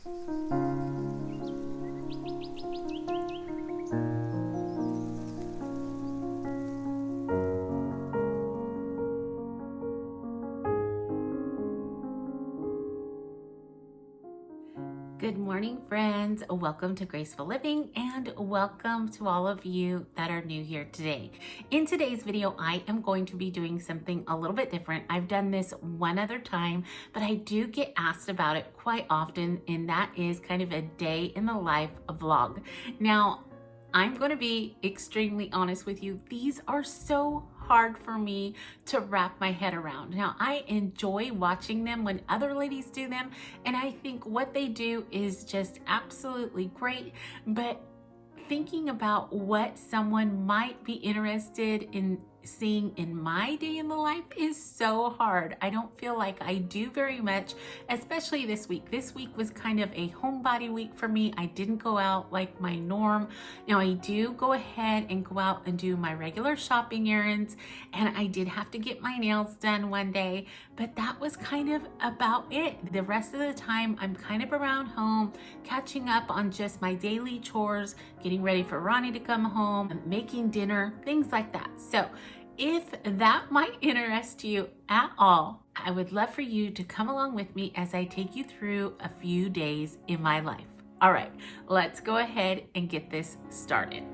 Good morning, friends. Welcome to Graceful Living and welcome to all of you that are new here today. In today's video, I am going to be doing something a little bit different. I've done this one other time, but I do get asked about it quite often, and that is kind of a day in the life vlog. Now, I'm going to be extremely honest with you. These are so hard for me to wrap my head around. Now, I enjoy watching them when other ladies do them, and I think what they do is just absolutely great, but thinking about what someone might be interested in seeing in my day in the life is so hard. I don't feel like I do very much, especially this week. This week was kind of a homebody week for me. I didn't go out like my norm. Now I do go ahead and go out and do my regular shopping errands, and I did have to get my nails done one day, but that was kind of about it. The rest of the time I'm kind of around home, catching up on just my daily chores, getting ready for Ronnie to come home, making dinner, things like that. So if that might interest you at all, I would love for you to come along with me as I take you through a few days in my life. All right, let's go ahead and get this started.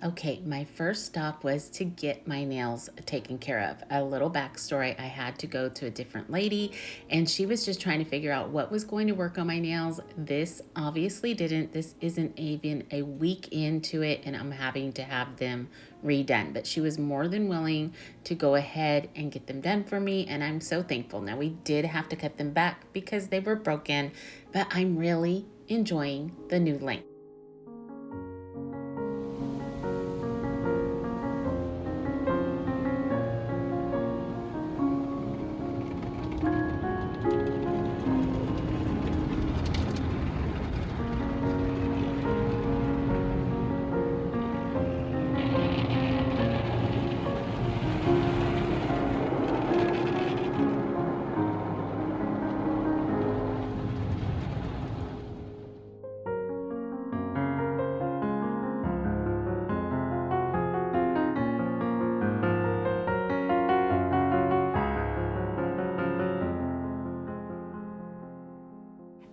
Okay, my first stop was to get my nails taken care of. A little backstory, I had to go to a different lady and she was just trying to figure out what was going to work on my nails. This obviously didn't. This isn't even a week into it and I'm having to have them redone. But she was more than willing to go ahead and get them done for me, and I'm so thankful. Now, we did have to cut them back because they were broken, but I'm really enjoying the new length.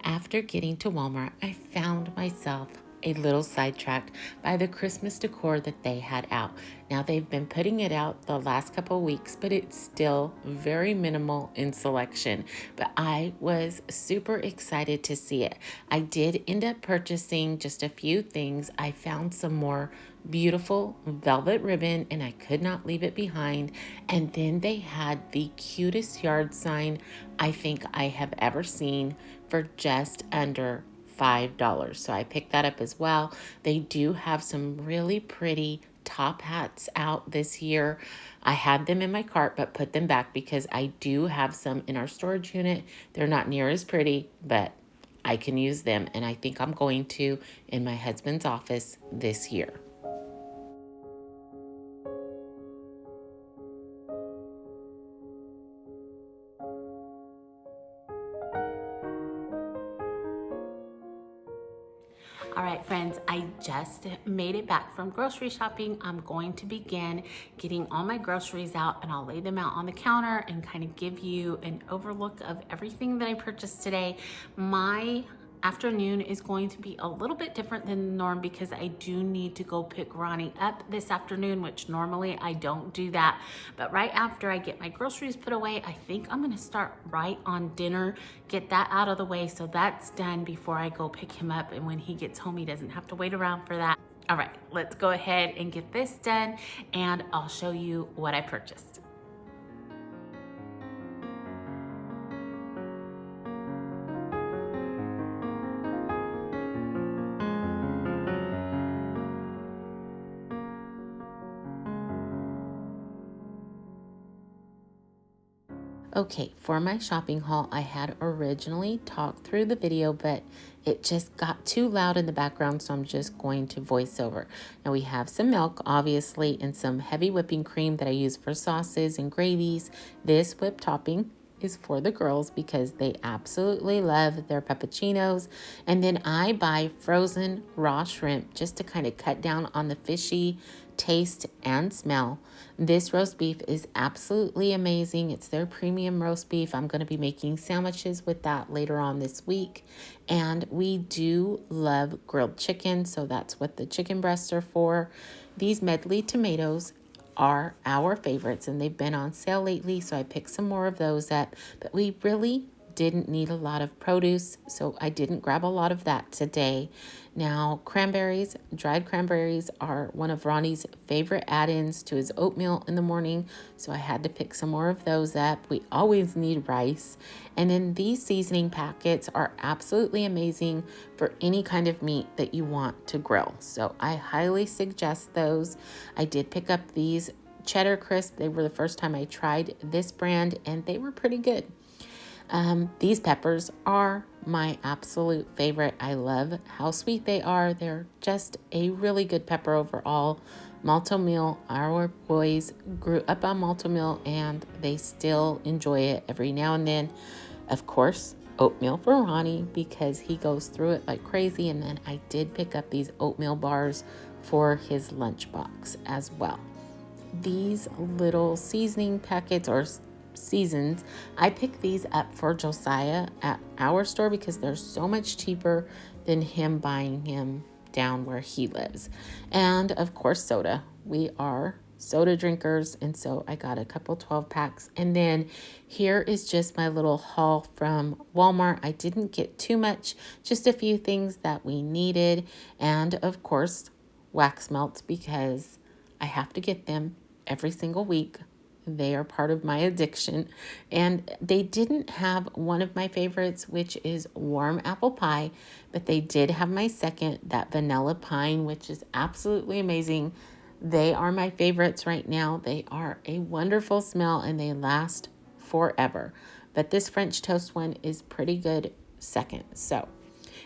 After getting to Walmart, I found myself a little sidetracked by the Christmas decor that they had out. Now, they've been putting it out the last couple of weeks, but it's still very minimal in selection. But I was super excited to see it. I did end up purchasing just a few things. I found some more beautiful velvet ribbon and I could not leave it behind. And then they had the cutest yard sign I think I have ever seen for just under $5. So I picked that up as well. They do have some really pretty top hats out this year. I had them in my cart but put them back because I do have some in our storage unit. They're not near as pretty, but I can use them, and I think I'm going to in my husband's office this year. All right, friends, I just made it back from grocery shopping. I'm going to begin getting all my groceries out and I'll lay them out on the counter and kind of give you an overlook of everything that I purchased today. My afternoon is going to be a little bit different than the norm because I do need to go pick Ronnie up this afternoon, which normally I don't do that. But right after I get my groceries put away, I think I'm gonna start right on dinner, get that out of the way so that's done before I go pick him up, and when he gets home, he doesn't have to wait around for that. All right, let's go ahead and get this done and I'll show you what I purchased. Okay, for my shopping haul, I had originally talked through the video, but it just got too loud in the background, so I'm just going to voice over. Now we have some milk, obviously, and some heavy whipping cream that I use for sauces and gravies. This whipped topping is for the girls because they absolutely love their peppuccinos. And then I buy frozen raw shrimp just to kind of cut down on the fishy taste and smell. This roast beef is absolutely amazing. It's their premium roast beef. I'm going to be making sandwiches with that later on this week. And we do love grilled chicken, so that's what the chicken breasts are for. These medley tomatoes are our favorites, and they've been on sale lately, so I picked some more of those up. But we really didn't need a lot of produce, so I didn't grab a lot of that today. Now, cranberries, dried cranberries are one of Ronnie's favorite add-ins to his oatmeal in the morning, so I had to pick some more of those up. We always need rice. And then these seasoning packets are absolutely amazing for any kind of meat that you want to grill, so I highly suggest those. I did pick up these cheddar crisp. They were the first time I tried this brand, and they were pretty good. These peppers are my absolute favorite. I love how sweet they are. They're just a really good pepper overall. Malto meal, our boys grew up on malto meal and they still enjoy it every now and then. Of course, oatmeal for Ronnie because he goes through it like crazy. And then I did pick up these oatmeal bars for his lunchbox as well. These little seasoning packets or seasons, I picked these up for Josiah at our store because they're so much cheaper than him buying him down where he lives. And of course, soda. We are soda drinkers, and so I got a couple 12 packs. And then here is just my little haul from Walmart. I didn't get too much, just a few things that we needed, and of course wax melts because I have to get them every single week. They are part of my addiction. And they didn't have one of my favorites, which is warm apple pie, but they did have my second, that vanilla pine, which is absolutely amazing. They are my favorites right now. They are a wonderful smell and they last forever. But this French toast one is pretty good second. So,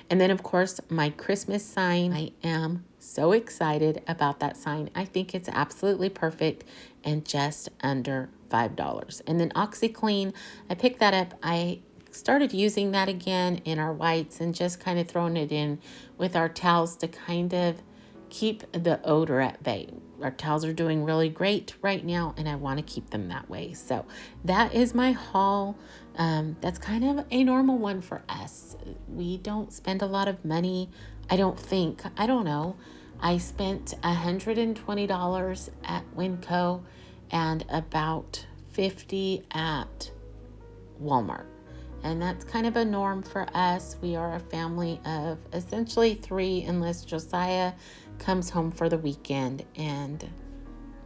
and then of course my Christmas sign. I am so excited about that sign. I think it's absolutely perfect and just under $5. And then OxyClean, I picked that up. I started using that again in our whites and just kind of throwing it in with our towels to kind of keep the odor at bay. Our towels are doing really great right now and I want to keep them that way. So that is my haul. That's kind of a normal one for us. We don't spend a lot of money. I don't think. I don't know. I spent $120 at Winco and about $50 at Walmart. And that's kind of a norm for us. We are a family of essentially 3 unless Josiah comes home for the weekend, and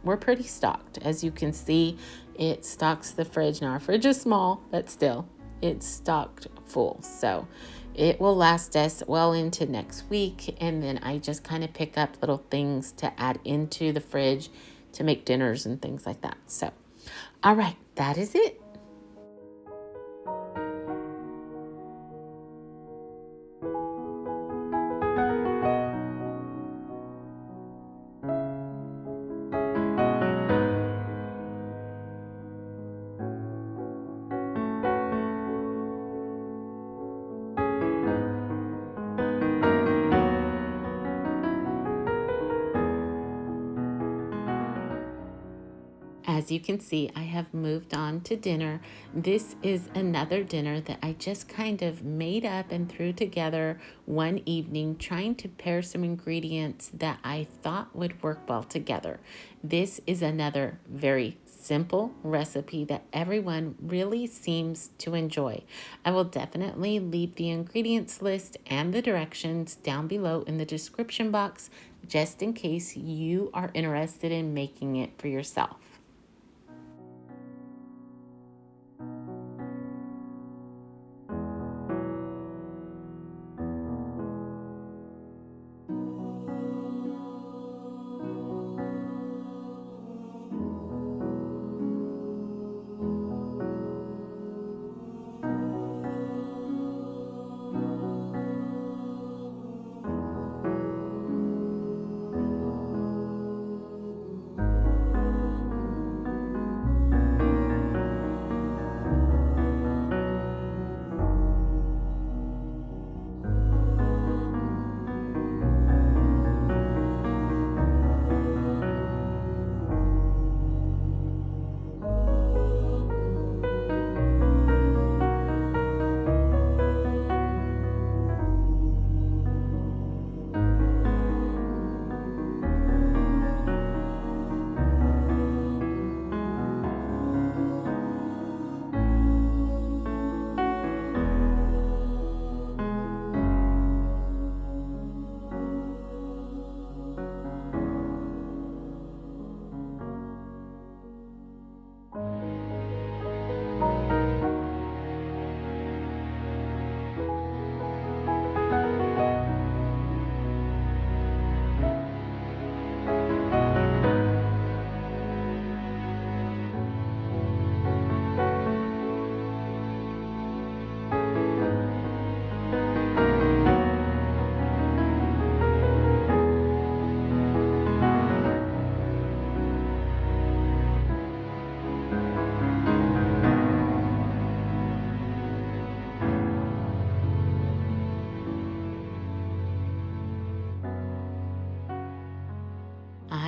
we're pretty stocked. As you can see, it stocks the fridge. Now our fridge is small, but still it's stocked full. So it will last us well into next week. And then I just kind of pick up little things to add into the fridge to make dinners and things like that. So, all right, that is it. As you can see, I have moved on to dinner. This is another dinner that I just kind of made up and threw together one evening, trying to pair some ingredients that I thought would work well together. This is another very simple recipe that everyone really seems to enjoy. I will definitely leave the ingredients list and the directions down below in the description box, just in case you are interested in making it for yourself.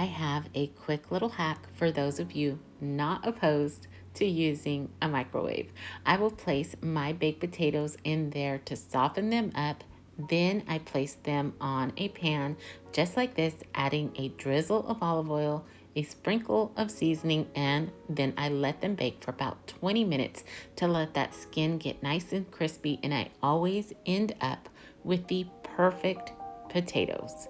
I have a quick little hack for those of you not opposed to using a microwave. I will place my baked potatoes in there to soften them up. Then I place them on a pan just like this, adding a drizzle of olive oil, a sprinkle of seasoning, and then I let them bake for about 20 minutes to let that skin get nice and crispy, and I always end up with the perfect potatoes.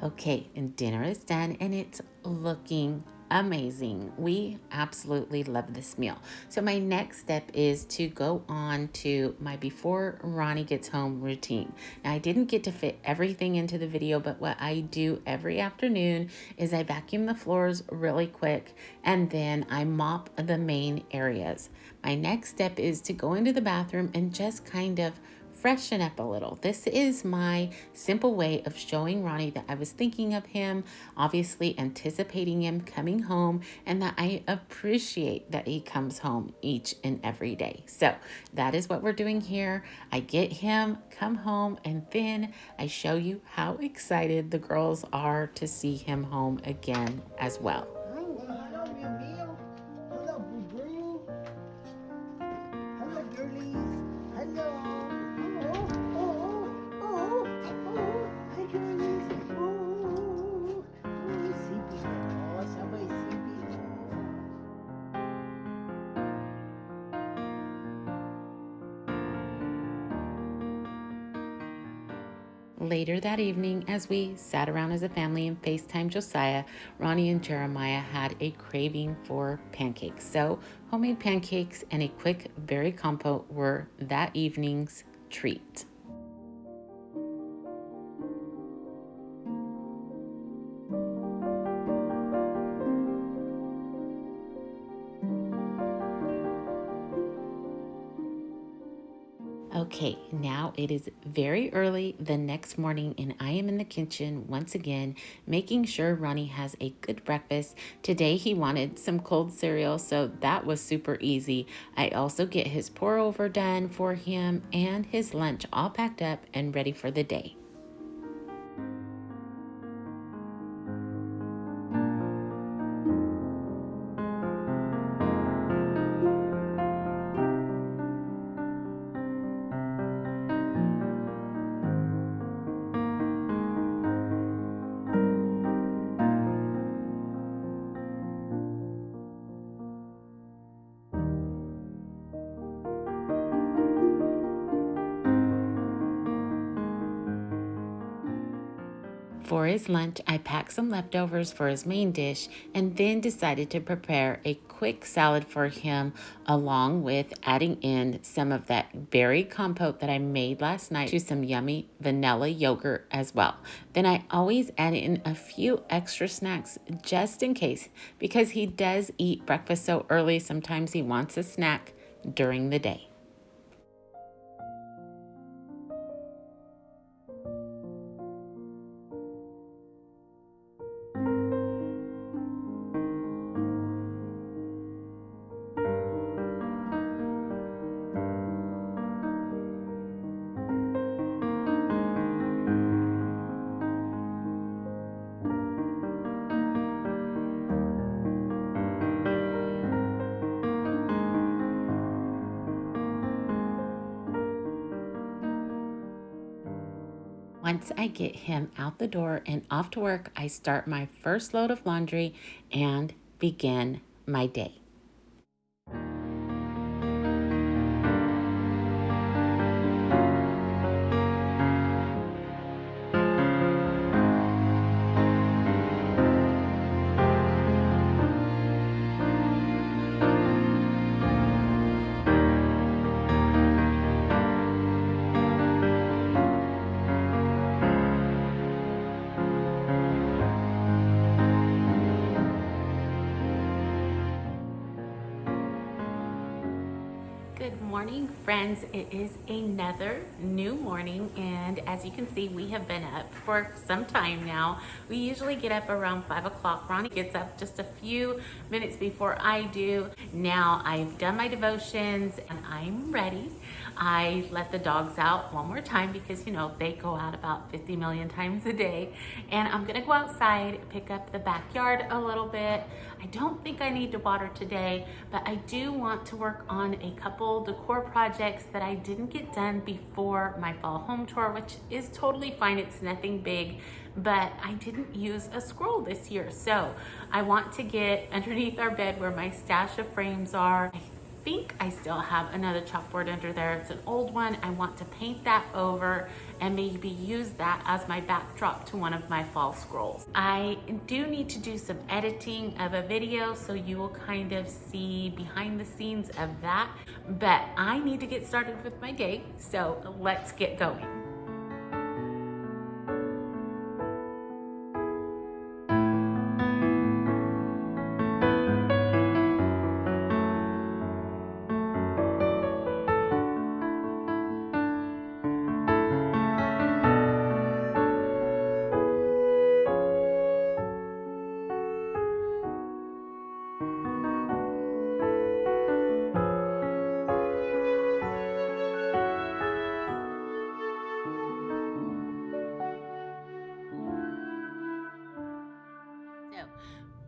Okay, and dinner is done and it's looking amazing. We absolutely love this meal. So my next step is to go on to my before Ronnie gets home routine. Now I didn't get to fit everything into the video, but what I do every afternoon is I vacuum the floors really quick and then I mop the main areas. My next step is to go into the bathroom and just kind of freshen up a little. This is my simple way of showing Ronnie that I was thinking of him, obviously anticipating him coming home, and that I appreciate that he comes home each and every day. So that is what we're doing here. I get him, come home, and then I show you how excited the girls are to see him home again as well. Hello, Mio. Hello, Boo-Boo. Hello, girlies. Hello. Hi, girlies. Sipi. Sabay sipi. Later that evening, as we sat around as a family and FaceTime Josiah, Ronnie and Jeremiah had a craving for pancakes. So homemade pancakes and a quick berry compote were that evening's treat. Okay, now it is very early the next morning and I am in the kitchen once again, making sure Ronnie has a good breakfast. Today he wanted some cold cereal, so that was super easy. I also get his pour over done for him and his lunch all packed up and ready for the day. For his lunch, I packed some leftovers for his main dish and then decided to prepare a quick salad for him, along with adding in some of that berry compote that I made last night to some yummy vanilla yogurt as well. Then I always add in a few extra snacks just in case, because he does eat breakfast so early, sometimes he wants a snack during the day. Once I get him out the door and off to work, I start my first load of laundry and begin my day. Good morning, friends. It is another new morning, and as you can see, we have been up for some time now. We usually get up around 5 o'clock. Ronnie gets up just a few minutes before I do. Now I've done my devotions and I'm ready. I let the dogs out one more time because, you know, they go out about 50 million times a day. And I'm gonna go outside, pick up the backyard a little bit. I don't think I need to water today, but I do want to work on a couple decor projects that I didn't get done before my fall home tour, which is totally fine. It's nothing big, but I didn't use a scroll this year. So I want to get underneath our bed where my stash of frames are. I think I still have another chalkboard under there. It's an old one. I want to paint that over and maybe use that as my backdrop to one of my fall scrolls. I do need to do some editing of a video, so you will kind of see behind the scenes of that, but I need to get started with my day, so let's get going.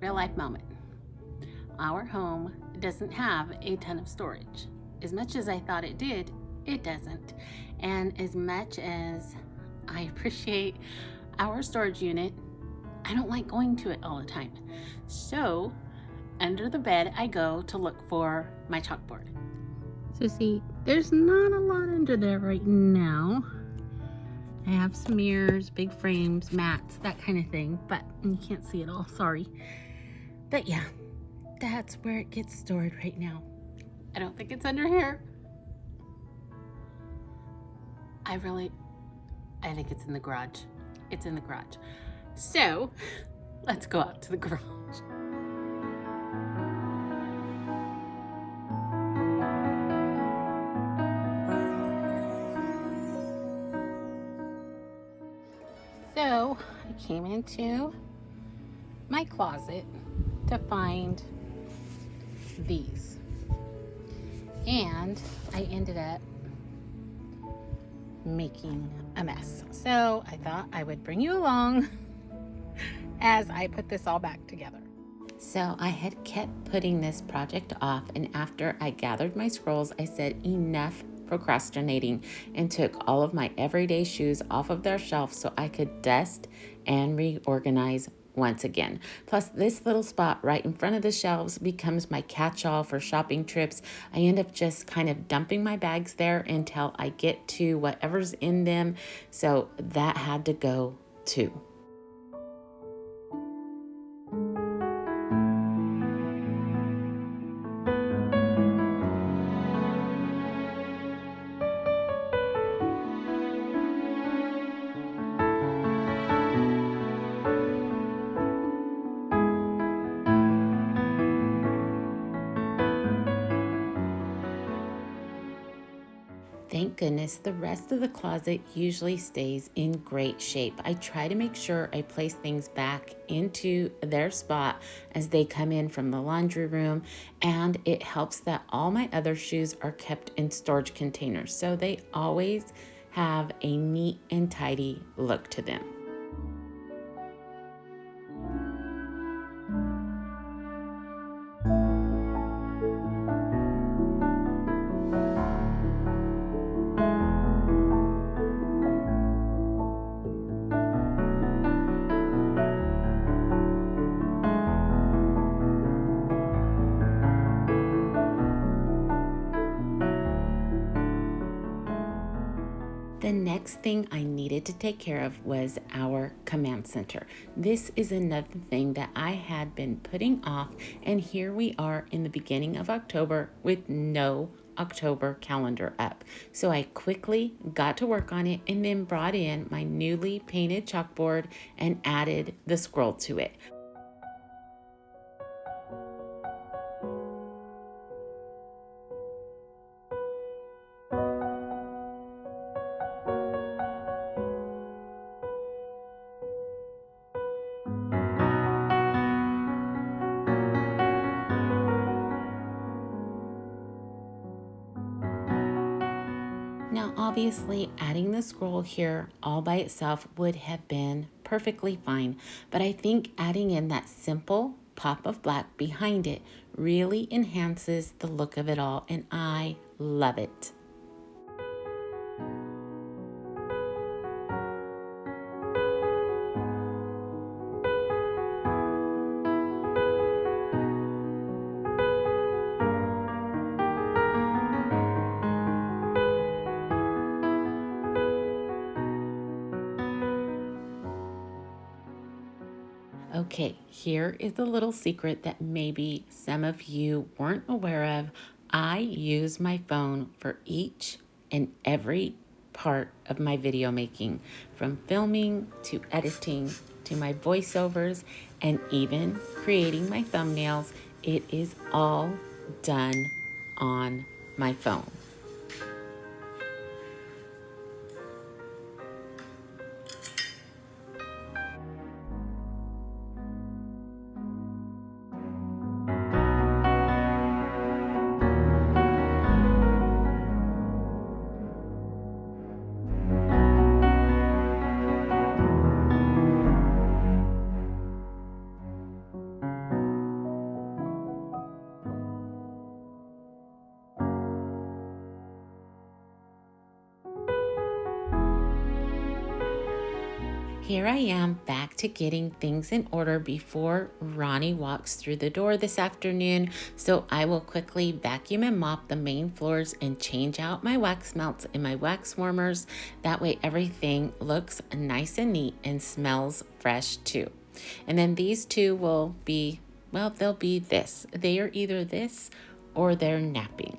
Real life moment. Our home doesn't have a ton of storage. As much as I thought it did, it doesn't. And as much as I appreciate our storage unit, I don't like going to it all the time. So under the bed I go to look for my chalkboard. So see, there's not a lot under there right now. I have some mirrors, big frames, mats, that kind of thing, but you can't see it all, sorry. But yeah, that's where it gets stored right now. I don't think it's under here. I think it's in the garage. It's in the garage. So let's go out to the garage. So I came into my closet to find these, and I ended up making a mess. So I thought I would bring you along as I put this all back together. So I had kept putting this project off, and after I gathered my scrolls, I said enough procrastinating and took all of my everyday shoes off of their shelf so I could dust and reorganize once again. Plus, this little spot right in front of the shelves becomes my catch-all for shopping trips. I end up just kind of dumping my bags there until I get to whatever's in them. So that had to go too. Thank goodness the rest of the closet usually stays in great shape. I try to make sure I place things back into their spot as they come in from the laundry room, and it helps that all my other shoes are kept in storage containers, so they always have a neat and tidy look to them. The next thing I needed to take care of was our command center. This is another thing that I had been putting off, and here we are in the beginning of October with no October calendar up. So I quickly got to work on it and then brought in my newly painted chalkboard and added the scroll to it. Now, obviously, adding the scroll here all by itself would have been perfectly fine, but I think adding in that simple pop of black behind it really enhances the look of it all, and I love it. Okay, here is a little secret that maybe some of you weren't aware of. I use my phone for each and every part of my video making, from filming to editing to my voiceovers and even creating my thumbnails. It is all done on my phone. Here I am back to getting things in order before Ronnie walks through the door this afternoon. So I will quickly vacuum and mop the main floors and change out my wax melts and my wax warmers. That way everything looks nice and neat and smells fresh too. And then these two will be, well, they'll be this. They are either this or they're napping.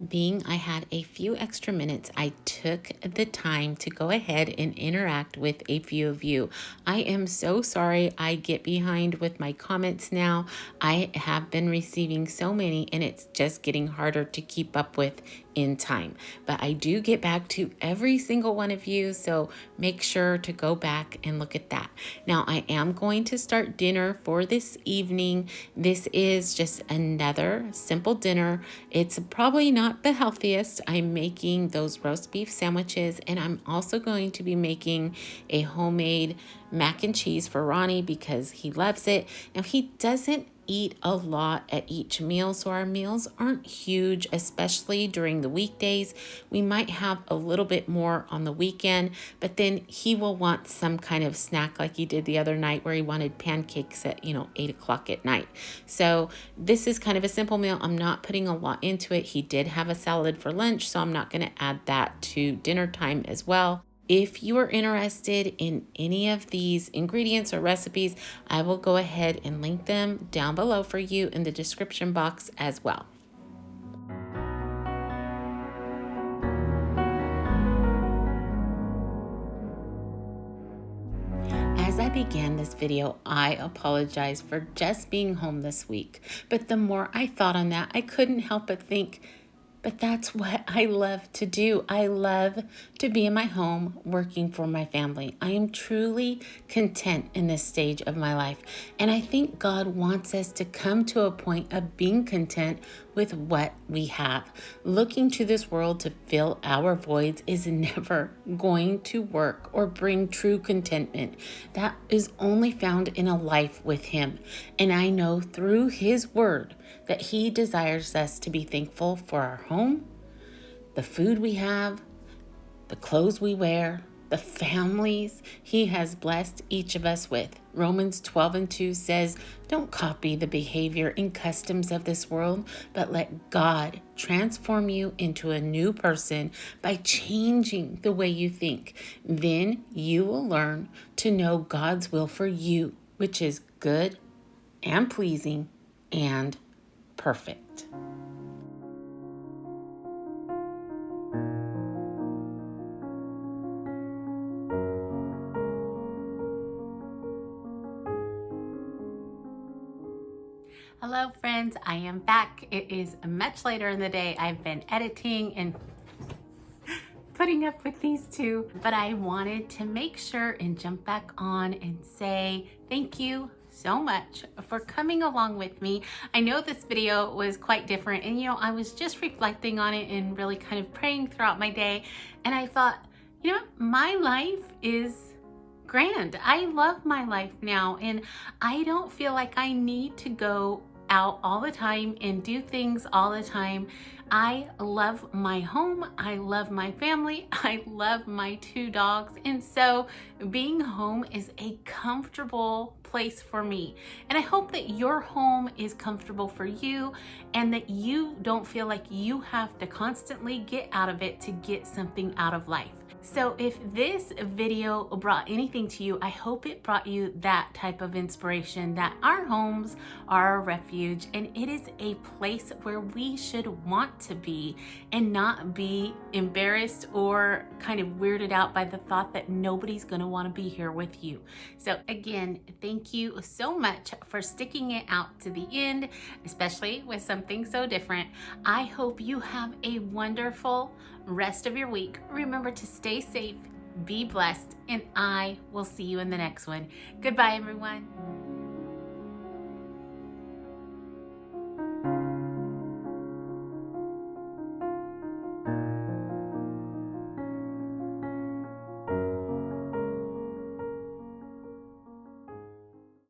Being I had a few extra minutes, I took the time to go ahead and interact with a few of you. I am so sorry I get behind with my comments now. I have been receiving so many and it's just getting harder to keep up with in time. But I do get back to every single one of you, so make sure to go back and look at that. Now, I am going to start dinner for this evening. This is just another simple dinner. It's probably not the healthiest. I'm making those roast beef sandwiches, and I'm also going to be making a homemade mac and cheese for Ronnie because he loves it. Now, he doesn't eat a lot at each meal, so our meals aren't huge, especially during the weekdays. We might have a little bit more on the weekend, but then he will want some kind of snack like he did the other night where he wanted pancakes at 8 o'clock at night. So this is kind of a simple meal. I'm not putting a lot into it. He did have a salad for lunch, so I'm not going to add that to dinner time as well. If you are interested in any of these ingredients or recipes, I will go ahead and link them down below for you in the description box as well. As I began this video, I apologize for just being home this week, but the more I thought on that, I couldn't help but think, but that's what I love to do. I love to be in my home working for my family. I am truly content in this stage of my life. And I think God wants us to come to a point of being content with what we have. Looking to this world to fill our voids is never going to work or bring true contentment. That is only found in a life with Him. And I know through His Word that He desires us to be thankful for our home, the food we have, the clothes we wear, the families He has blessed each of us with. Romans 12:2 says, don't copy the behavior and customs of this world, but let God transform you into a new person by changing the way you think. Then you will learn to know God's will for you, which is good and pleasing and perfect. Hello friends, I am back. It is much later in the day. I've been editing and putting up with these two, but I wanted to make sure and jump back on and say thank you so much for coming along with me. I know this video was quite different, and I was just reflecting on it and really kind of praying throughout my day, and I thought, my life is grand. I love my life now, and I don't feel like I need to go out all the time and do things all the time. I love my home, I love my family, I love my 2 dogs, and so being home is a comfortable place for me. And I hope that your home is comfortable for you and that you don't feel like you have to constantly get out of it to get something out of life. So if this video brought anything to you, I hope it brought you that type of inspiration, that our homes are a refuge and it is a place where we should want to be and not be embarrassed or kind of weirded out by the thought that nobody's going to want to be here with you. So again, thank you so much for sticking it out to the end, especially with something so different. I hope you have a wonderful rest of your week. Remember to stay safe, be blessed, and I will see you in the next one. Goodbye, everyone.